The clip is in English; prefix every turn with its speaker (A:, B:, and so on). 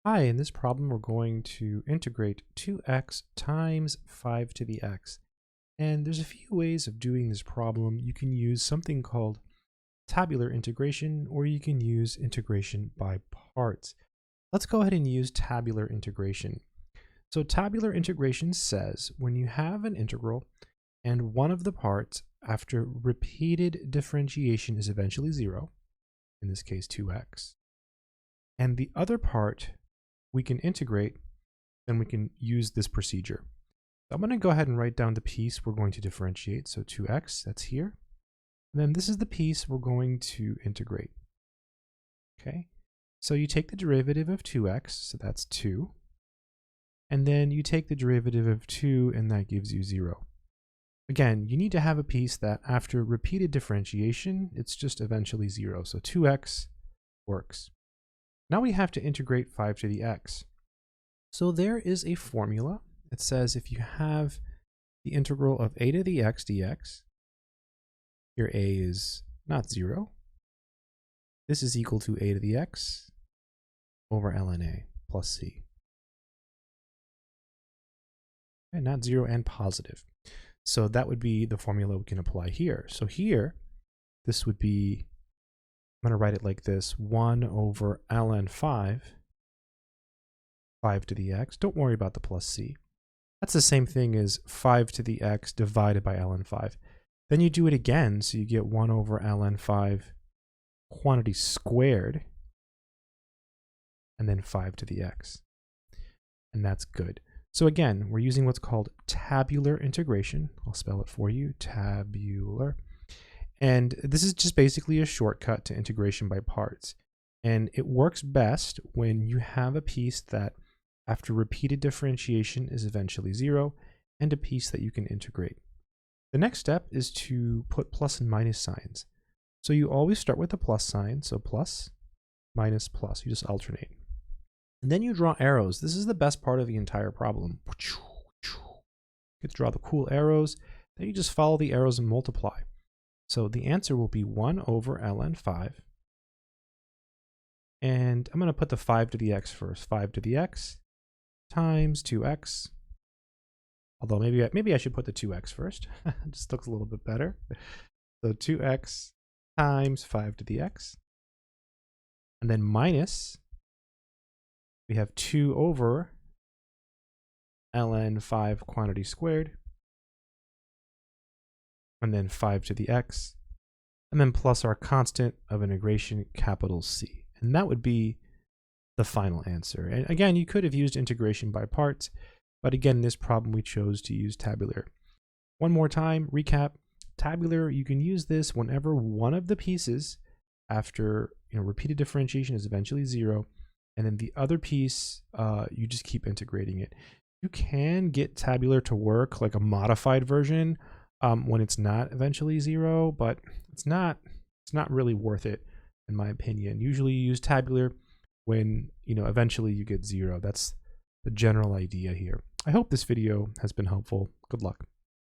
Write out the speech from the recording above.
A: Hi, in this problem, we're going to integrate 2x times 5 to the x. And there's a few ways of doing this problem. You can use something called tabular integration, or you can use integration by parts. Let's go ahead and use tabular integration. So tabular integration says when you have an integral and one of the parts after repeated differentiation is eventually 0, in this case 2x, and the other part we can integrate, then we can use this procedure. So I'm going to go ahead and write down the piece we're going to differentiate. So 2x, that's here. And then this is the piece we're going to integrate. Okay, so you take the derivative of 2x, so that's 2. And then you take the derivative of 2, and that gives you 0. Again, you need to have a piece that after repeated differentiation, it's just eventually 0. So 2x works. Now we have to integrate 5 to the x. So there is a formula. It says if you have the integral of a to the x dx, here a is not 0. This is equal to a to the x over ln a plus c. And not 0 and positive. So that would be the formula we can apply here. So here, this would be, I'm going to write it like this, 1 over ln 5 to the x. Don't worry about the plus c. That's the same thing as 5 to the x divided by ln 5. Then you do it again, so you get 1 over ln 5 quantity squared, and then 5 to the x. And that's good. So again, we're using what's called tabular integration. I'll spell it for you, tabular. And this is just basically a shortcut to integration by parts. And it works best when you have a piece that after repeated differentiation is eventually 0 and a piece that you can integrate. The next step is to put plus and minus signs. So you always start with the plus sign, so plus, minus, plus. You just alternate. And then you draw arrows. This is the best part of the entire problem. You get to draw the cool arrows. Then you just follow the arrows and multiply. So the answer will be 1 over ln 5. And I'm going to put the 5 to the x first. 5 to the x times 2x. Although maybe I should put the 2x first. It just looks a little bit better. So 2x times 5 to the x. And then minus, we have 2 over ln 5 quantity squared. And then 5 to the x, and then plus our constant of integration, capital C. And that would be the final answer. And again, you could have used integration by parts, but again, in this problem, we chose to use tabular. One more time, recap. Tabular, you can use this whenever one of the pieces after repeated differentiation is eventually 0, and then the other piece, you just keep integrating it. You can get tabular to work like a modified version, when it's not eventually 0, but it's not really worth it in my opinion. Usually you use tabular when eventually you get 0. That's the general idea here. I hope this video has been helpful. Good luck.